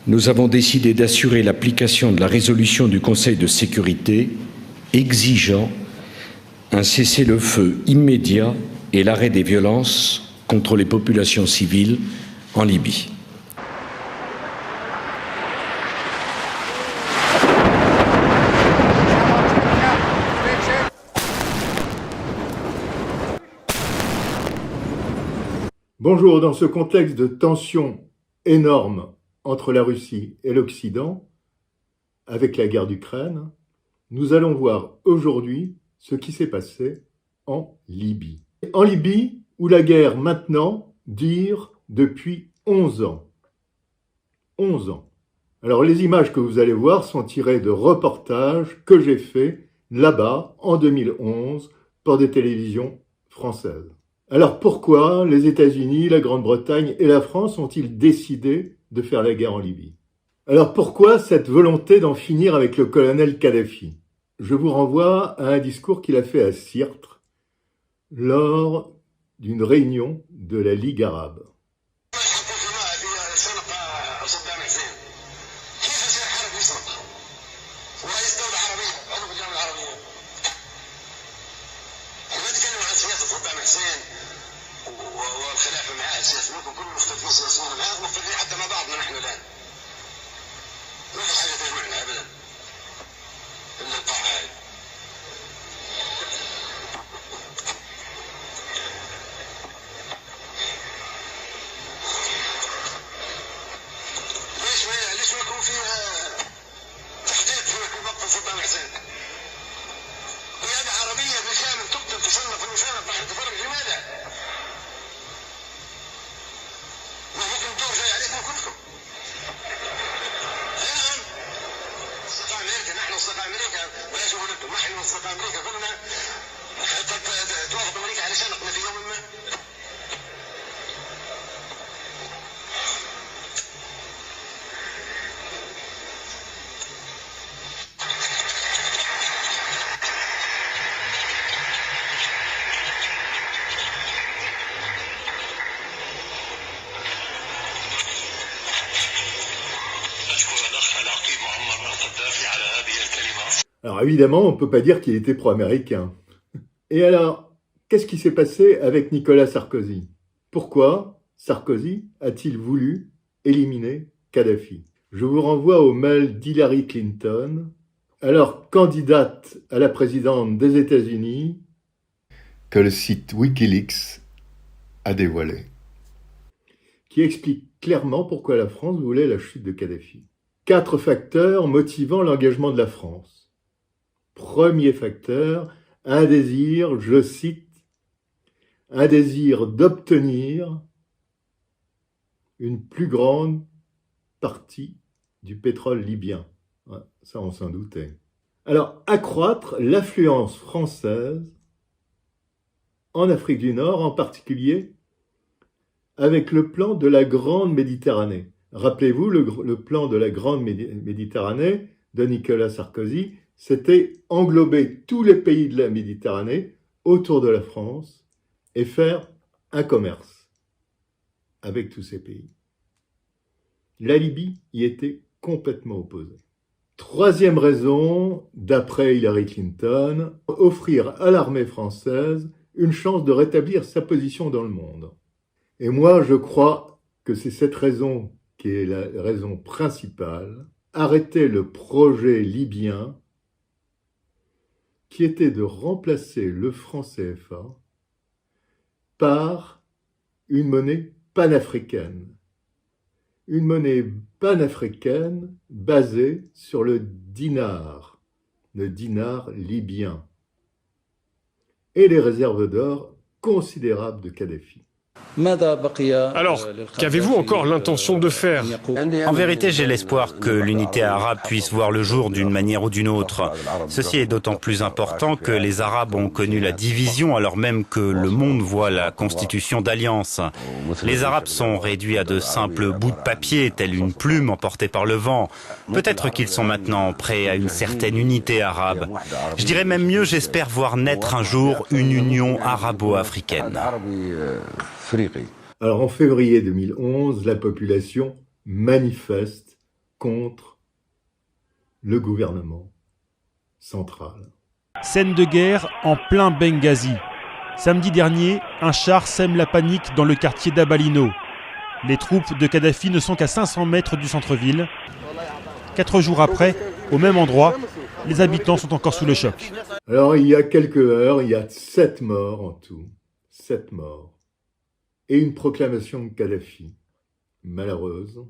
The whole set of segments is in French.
Nous avons décidé d'assurer l'application de la résolution du Conseil de sécurité exigeant un cessez-le-feu immédiat et l'arrêt des violences contre les populations civiles en Libye. Bonjour, dans ce contexte de tension énorme entre la Russie et l'Occident, avec la guerre d'Ukraine, nous allons voir aujourd'hui ce qui s'est passé en Libye. En Libye, où la guerre maintenant dure depuis 11 ans. 11 ans. Alors les images que vous allez voir sont tirées de reportages que j'ai faits là-bas en 2011 pour des télévisions françaises. Alors pourquoi les États-Unis, la Grande-Bretagne et la France ont-ils décidé de faire la guerre en Libye? Alors pourquoi cette volonté d'en finir avec le colonel Kadhafi? Je vous renvoie à un discours qu'il a fait à Sirte lors d'une réunion de la Ligue arabe. Alors évidemment, on ne peut pas dire qu'il était pro-américain. Et alors, qu'est-ce qui s'est passé avec Nicolas Sarkozy? Pourquoi Sarkozy a-t-il voulu éliminer Kadhafi? Je vous renvoie au mail d'Hillary Clinton, alors candidate à la présidence des États-Unis, que le site Wikileaks a dévoilé, qui explique clairement pourquoi la France voulait la chute de Kadhafi. 4 facteurs motivant l'engagement de la France. Premier facteur, un désir, je cite, un désir d'obtenir une plus grande partie du pétrole libyen. Ouais, ça, on s'en doutait. Alors, accroître l'affluence française en Afrique du Nord, en particulier avec le plan de la Grande Méditerranée. Rappelez-vous, le plan de la Grande Méditerranée de Nicolas Sarkozy, c'était englober tous les pays de la Méditerranée autour de la France et faire un commerce avec tous ces pays. La Libye y était complètement opposée. Troisième raison, d'après Hillary Clinton, offrir à l'armée française une chance de rétablir sa position dans le monde. Et moi, je crois que c'est cette raison qui est la raison principale, arrêter le projet libyen qui était de remplacer le franc CFA par une monnaie panafricaine. Une monnaie panafricaine basée sur le dinar libyen, et les réserves d'or considérables de Kadhafi. Alors, qu'avez-vous encore l'intention de faire? En vérité, j'ai l'espoir que l'unité arabe puisse voir le jour d'une manière ou d'une autre. Ceci est d'autant plus important que les Arabes ont connu la division alors même que le monde voit la constitution d'alliance. Les Arabes sont réduits à de simples bouts de papier, tels une plume emportée par le vent. Peut-être qu'ils sont maintenant prêts à une certaine unité arabe. Je dirais même mieux, j'espère voir naître un jour une union arabo-africaine. Alors en février 2011, la population manifeste contre le gouvernement central. Scène de guerre en plein Benghazi. Samedi dernier, un char sème la panique dans le quartier d'Abalino. Les troupes de Kadhafi ne sont qu'à 500 mètres du centre-ville. 4 jours après, au même endroit, les habitants sont encore sous le choc. Alors il y a quelques heures, il y a 7 morts en tout. 7 morts. Et une proclamation de Kadhafi, malheureuse,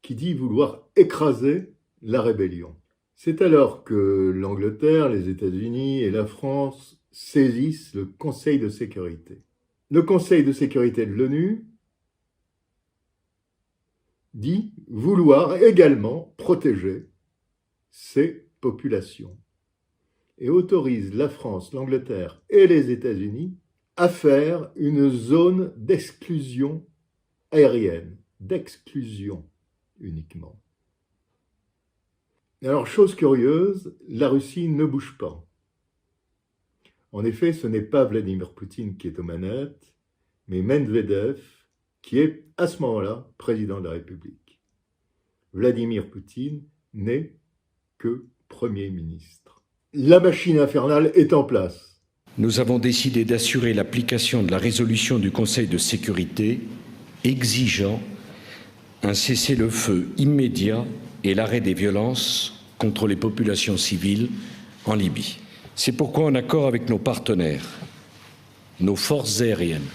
qui dit vouloir écraser la rébellion. C'est alors que l'Angleterre, les États-Unis et la France saisissent le Conseil de sécurité. Le Conseil de sécurité de l'ONU dit vouloir également protéger ces populations et autorise la France, l'Angleterre et les États-Unis à faire une zone d'exclusion aérienne, d'exclusion uniquement. Alors, chose curieuse, la Russie ne bouge pas. En effet, ce n'est pas Vladimir Poutine qui est aux manettes, mais Medvedev, qui est à ce moment-là président de la République. Vladimir Poutine n'est que Premier ministre. La machine infernale est en place. Nous avons décidé d'assurer l'application de la résolution du Conseil de sécurité exigeant un cessez-le-feu immédiat et l'arrêt des violences contre les populations civiles en Libye. C'est pourquoi, en accord avec nos partenaires, nos forces aériennes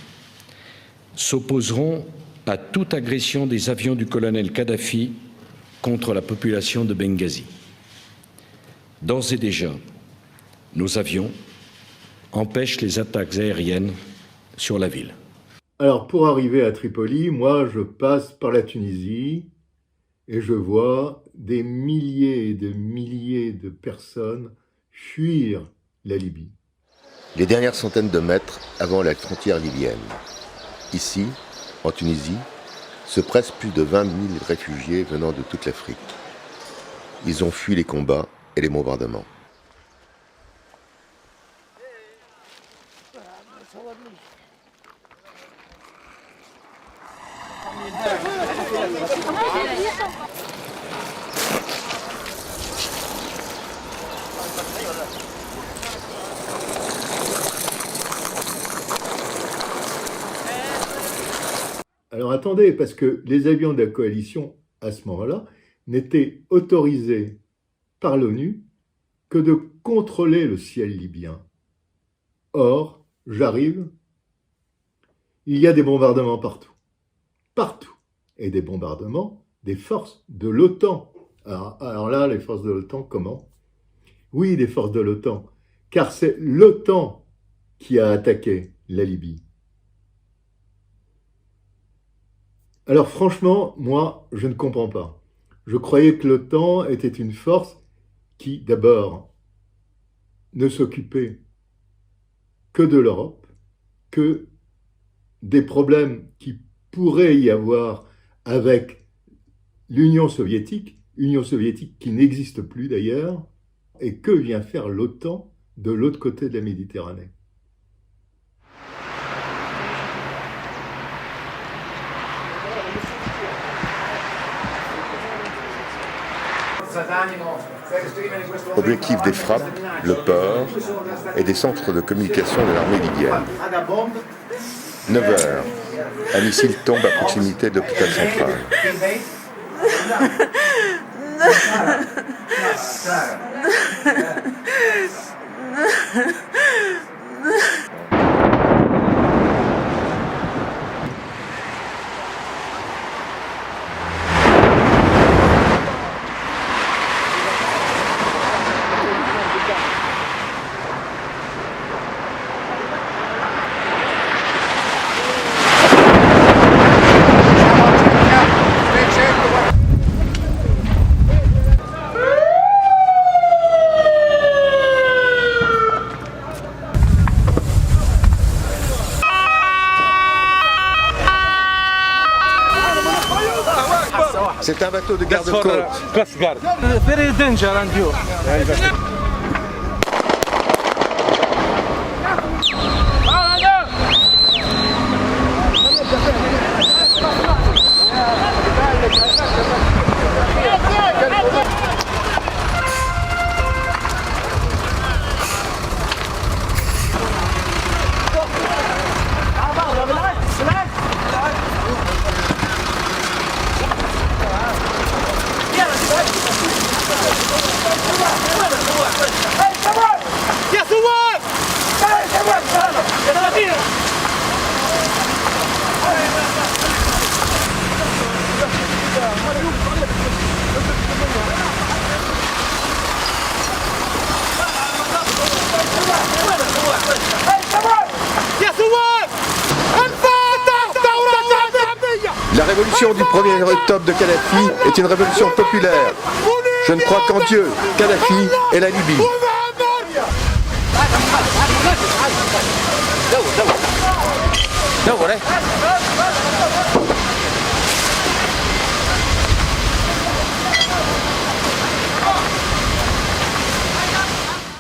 s'opposeront à toute agression des avions du colonel Kadhafi contre la population de Benghazi. D'ores et déjà, nos avions empêchent les attaques aériennes sur la ville. Alors, pour arriver à Tripoli, moi, je passe par la Tunisie et je vois des milliers et des milliers de personnes fuir la Libye. Les dernières centaines de mètres avant la frontière libyenne. Ici, en Tunisie, se pressent plus de 20 000 réfugiés venant de toute l'Afrique. Ils ont fui les combats et les bombardements. Alors attendez, parce que les avions de la coalition, à ce moment-là, n'étaient autorisés par l'ONU que de contrôler le ciel libyen. Or, j'arrive, il y a des bombardements partout. Partout. Et des bombardements des forces de l'OTAN. Alors là, les forces de l'OTAN, comment? Oui, des forces de l'OTAN. Car c'est l'OTAN qui a attaqué la Libye. Alors franchement, moi, je ne comprends pas. Je croyais que l'OTAN était une force qui, d'abord, ne s'occupait que de l'Europe, que des problèmes qui pourraient y avoir avec l'Union soviétique qui n'existe plus d'ailleurs, et que vient faire l'OTAN de l'autre côté de la Méditerranée? Objectif des frappes, le port et des centres de communication de l'armée libyenne. 9 heures, un missile tombe à proximité de l'hôpital central. C'est un bateau de garde-côte. Very danger around you. La révolution du 1er octobre de Kadhafi est une révolution populaire. Je ne crois qu'en Dieu, Kadhafi et la Libye.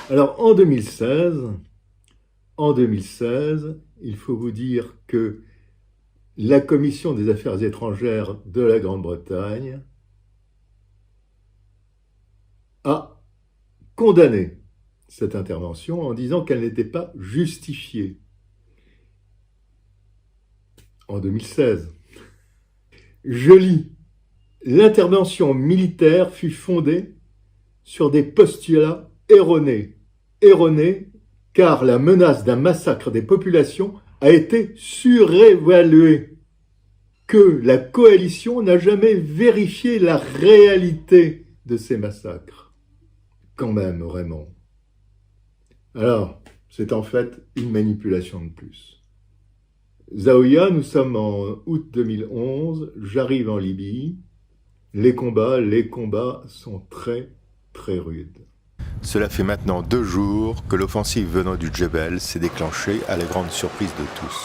Alors en 2016, il faut vous dire que la Commission des Affaires étrangères de la Grande-Bretagne a condamné cette intervention en disant qu'elle n'était pas justifiée. En 2016, je lis, l'intervention militaire fut fondée sur des postulats erronés car la menace d'un massacre des populations a été surévaluée, que la coalition n'a jamais vérifié la réalité de ces massacres. Quand même, vraiment. Alors, c'est en fait une manipulation de plus. Zaouïa, nous sommes en août 2011, j'arrive en Libye. Les combats sont très, très rudes. Cela fait maintenant 2 jours que l'offensive venant du Djebel s'est déclenchée à la grande surprise de tous.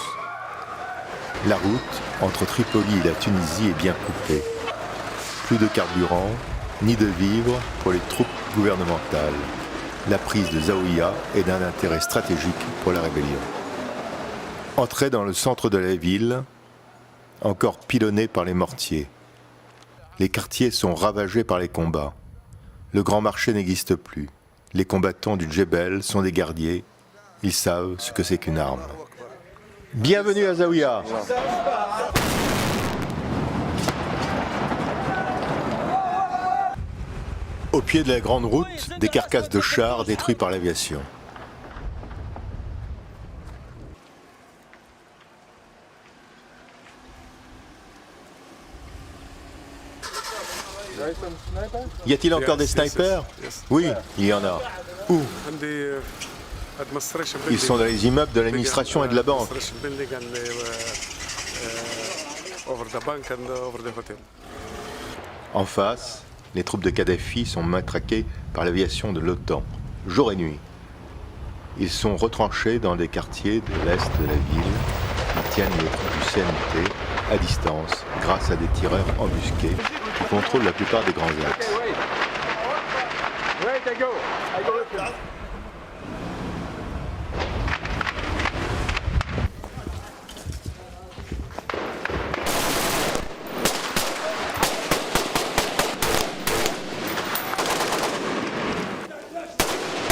La route entre Tripoli et la Tunisie est bien coupée. Plus de carburant, ni de vivres pour les troupes gouvernementales. La prise de Zaouïa est d'un intérêt stratégique pour la rébellion. Entrée dans le centre de la ville, encore pilonnée par les mortiers. Les quartiers sont ravagés par les combats. Le grand marché n'existe plus. Les combattants du Djebel sont des guerriers. Ils savent ce que c'est qu'une arme. Bienvenue à Zaouïa. Au pied de la grande route, des carcasses de chars détruits par l'aviation. Y a-t-il encore des snipers? Oui, il y en a. Où? Ils sont dans les immeubles de l'administration et de la banque. En face, les troupes de Kadhafi sont matraquées par l'aviation de l'OTAN, jour et nuit. Ils sont retranchés dans des quartiers de l'est de la ville. Ils tiennent les troupes du CNT à distance grâce à des tireurs embusqués qui contrôlent la plupart des grands axes.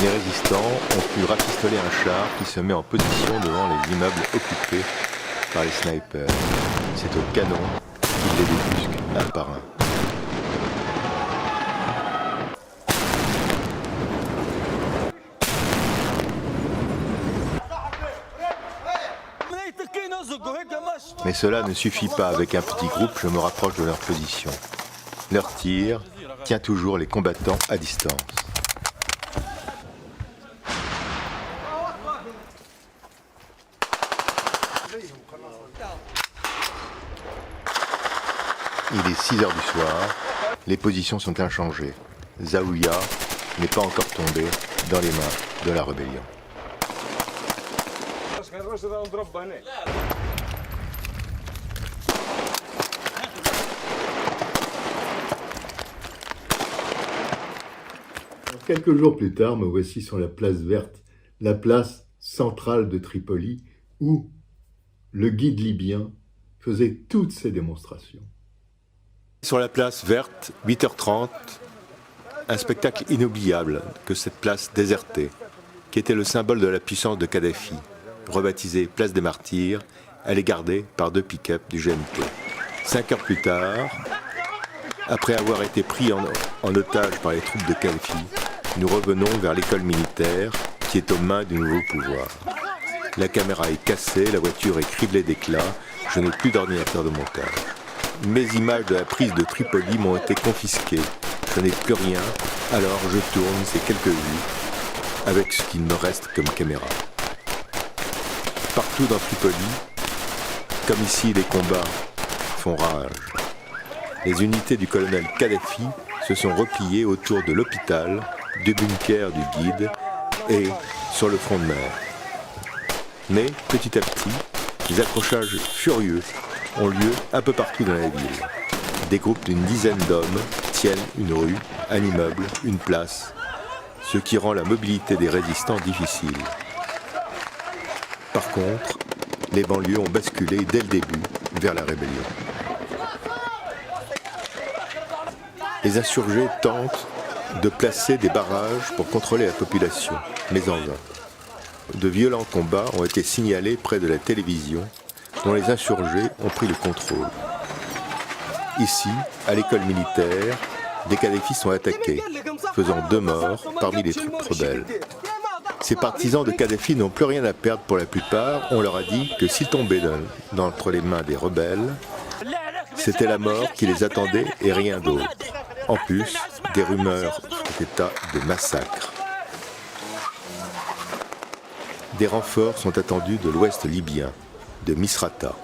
Les résistants ont pu rafistoler un char qui se met en position devant les immeubles occupés par les snipers. C'est au canon qu'ils les débusquent un par un. Mais cela ne suffit pas. Avec un petit groupe, je me rapproche de leur position. Leur tir tient toujours les combattants à distance. Il est 6 heures du soir, les positions sont inchangées. Zaouïa n'est pas encore tombé dans les mains de la rébellion. Alors, quelques jours plus tard, me voici sur la place verte, la place centrale de Tripoli, où le guide libyen faisait toutes ses démonstrations. Sur la place verte, 8h30, un spectacle inoubliable que cette place désertée, qui était le symbole de la puissance de Kadhafi, rebaptisée Place des Martyrs, elle est gardée par 2 pick-up du GNP. 5 heures plus tard, après avoir été pris en otage par les troupes de Kadhafi, nous revenons vers l'école militaire qui est aux mains du nouveau pouvoir. La caméra est cassée, la voiture est criblée d'éclats, je n'ai plus d'ordinateur de montage. Mes images de la prise de Tripoli m'ont été confisquées, je n'ai plus rien, alors je tourne ces quelques vues avec ce qu'il me reste comme caméra. Partout dans Tripoli, comme ici, les combats font rage. Les unités du colonel Kadhafi se sont repliées autour de l'hôpital, du bunker du guide et sur le front de mer. Mais, petit à petit, des accrochages furieux ont lieu un peu partout dans la ville. Des groupes d'une dizaine d'hommes tiennent une rue, un immeuble, une place, ce qui rend la mobilité des résistants difficile. Par contre, les banlieues ont basculé dès le début vers la rébellion. Les insurgés tentent de placer des barrages pour contrôler la population, mais en vain. De violents combats ont été signalés près de la télévision, dont les insurgés ont pris le contrôle. Ici, à l'école militaire, des Kadhafis sont attaqués, faisant 2 morts parmi les troupes rebelles. Ces partisans de Kadhafi n'ont plus rien à perdre pour la plupart. On leur a dit que s'ils tombaient entre les mains des rebelles, c'était la mort qui les attendait et rien d'autre. En plus, des rumeurs font état de massacres. Des renforts sont attendus de l'ouest libyen, de Misrata.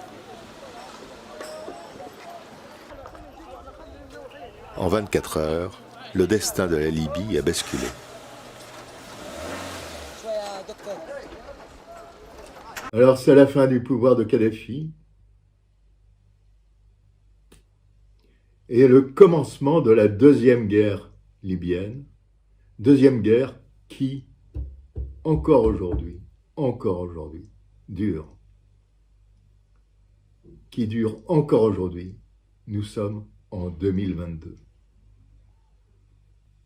En 24 heures, le destin de la Libye a basculé. Alors c'est la fin du pouvoir de Kadhafi et le commencement de la deuxième guerre libyenne, deuxième guerre qui, encore aujourd'hui, dure. Qui dure encore aujourd'hui. Nous sommes en 2022.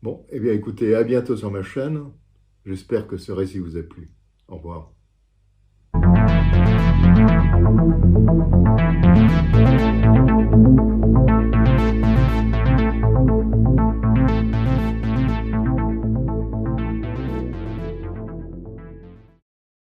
Bon, eh bien écoutez, à bientôt sur ma chaîne. J'espère que ce récit vous a plu. Au revoir.